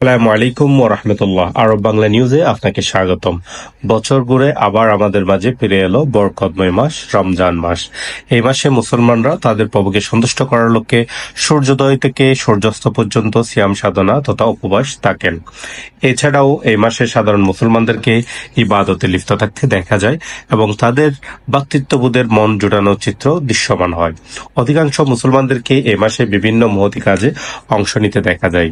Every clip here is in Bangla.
আসসালামু আলাইকুম ওয়া রাহমাতুল্লাহ। আরব বাংলা নিউজে আপনাকে স্বাগতম। বছর ঘুরে আবার আমাদের মাঝে ফিরে এলো বরকতময় মাস রমজান মাস। এই মাসে মুসলমানরা তাদের প্রভুকে সন্তুষ্ট করার লক্ষ্যে সূর্যোদয় থেকে সূর্যাস্ত পর্যন্ত সিয়াম সাধনা তথা উপবাস থাকেন। এছাড়াও এই মাসে সাধারণ মুসলমানদেরকে ইবাদতে লিপ্ত থাকতে দেখা যায় এবং তাদের ভ্রাতৃত্ববোধের মন জোড়ানোর চিত্র দৃশ্যমান হয়। অধিকাংশ মুসলমানদেরকে এই মাসে বিভিন্ন মহতী কাজে অংশ নিতে দেখা যায়।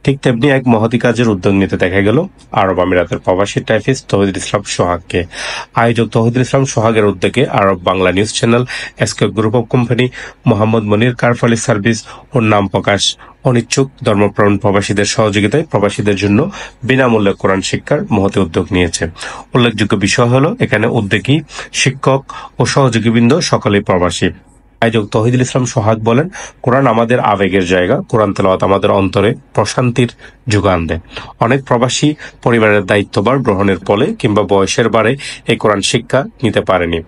ঠিক তেমনি এক মহতী কাজের উদ্যোগ নিতে দেখা গেল আরব আমিরাতের প্রবাসী টাইপিস্ট তৌহিদুল ইসলাম সোহাগকে। আয়োজক তৌহিদুল ইসলাম সোহাগের উদ্যোগে Arab Bangla news channel SK group of company Mohammad Monir কারফালি সার্ভিস ওর নাম প্রকাশ অনিচ্ছুক ধর্মপ্রাণ প্রবাসীদের সহযোগিতায় প্রবাসীদের জন্য বিনামূল্যে কোরআন শিক্ষার মহতী উদ্যোগ নিয়েছে। উল্লেখযোগ্য বিষয় হলো এখানে উদ্যোগী শিক্ষক ও সহযোগীবৃন্দ সকলেই প্রবাসী। আয়োজক তৌহিদুল ইসলাম সোহাগ বলেন, কোরআন আমাদের আবেগের জায়গা। কোরআন তেলাওয়াত আমাদের অন্তরে প্রশান্তির যোগান দেয়। অনেক প্রবাসী পরিবারের দায়িত্বভার গ্রহণের ফলে কিংবা বয়সের বারে এই কোরআন শিক্ষা নিতে পারেনি।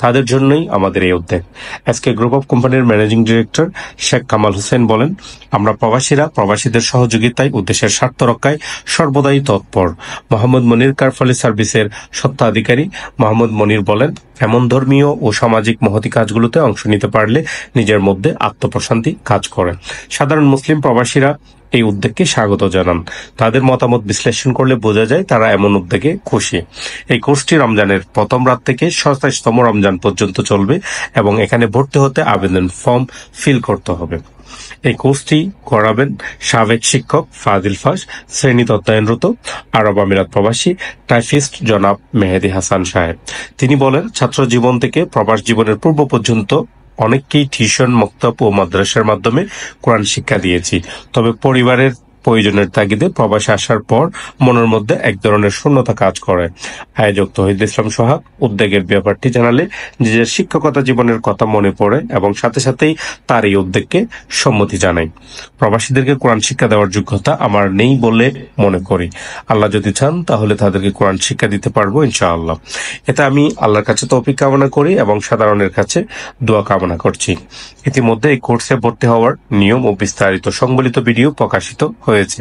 তাদের জন্যই আমাদের এই উদ্যোগ। এসকে গ্রুপ অব কোম্পানির ম্যানেজিং ডিরেক্টর শেখ কামাল হোসেন বলেন, আমরা প্রবাসীরা প্রবাসীদের সহযোগিতায় উদ্দেশ্যের স্বার্থ রক্ষায় সর্বদাই তৎপর। মোহাম্মদ মনির কারফালি সার্ভিসের স্বত্বাধিকারী মোহাম্মদ মনির বলেন, এমন ধর্মীয় ও সামাজিক মহতী কাজগুলোতে অংশ নিতে পারলে নিজের মধ্যে আত্মপ্রশান্তি কাজ করে। সাধারণ মুসলিম প্রবাসীরা এই উদ্যোগকে স্বাগত জানান। তাদের মতামত বিশ্লেষণ করলে বোঝা যায় তারা এমন উদ্যোগে খুশি। এই কোর্সটি রমজানের প্রথম রাত থেকে 27তম রমজান পর্যন্ত চলবে এবং এখানে ভর্তি হতে আবেদন ফর্ম ফিল করতে হবে। এই কোর্সটি করাবেন সাবেক শিক্ষক ফাজিল ফাস, শ্রেণী তত্ত্বায়নরত আরব আমিরাত প্রবাসী টাইপিস্ট জনাব মেহেদি হাসান সাহেব। তিনি বলেন, ছাত্র জীবন থেকে প্রবাস জীবনের পূর্ব পর্যন্ত অনেককেই টিউশন, মক্তব ও মাদ্রাসার মাধ্যমে কোরআন শিক্ষা দিয়েছি। তবে পরিবারের প্রয়োজনের তাগিদে প্রবাসে আসার পর মনের মধ্যে এক ধরনের শূন্যতা কাজ করে। আয়োজক তৌহিদুল ইসলাম সোহাগ উদ্যোগের ব্যাপারটি জানালে নিজের শিক্ষকতা জীবনের কথা মনে পড়ে এবং সাথে সাথেই তার এই উদ্যোগকে সম্মতি জানাই। প্রবাসীদেরকে কোরআন শিক্ষা দেওয়ার যোগ্যতা আমার নেই বলে মনে করি। আল্লাহ যদি চান তাহলে তাদেরকে কোরআন শিক্ষা দিতে পারবো ইনশাআল্লাহ। এতে আমি আল্লাহর কাছে তৌফিক কামনা করি এবং সাধারণের কাছে দোয়া কামনা করছি। ইতিমধ্যে এই কোর্সে ভর্তি হওয়ার নিয়ম ও বিস্তারিত সংবলিত ভিডিও প্রকাশিত হয়েছে।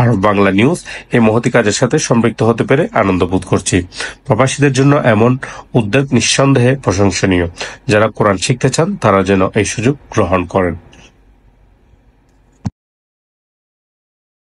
আরব বাংলা নিউজ এই মহতী কাজের সাথে সম্পৃক্ত হতে পেরে আনন্দ বোধ করছি। প্রবাসীদের জন্য এমন উদ্যোগ নিঃসন্দেহে প্রশংসনীয়। যারা কোরআন শিখতে চান তারা যেন এই সুযোগ গ্রহণ করেন।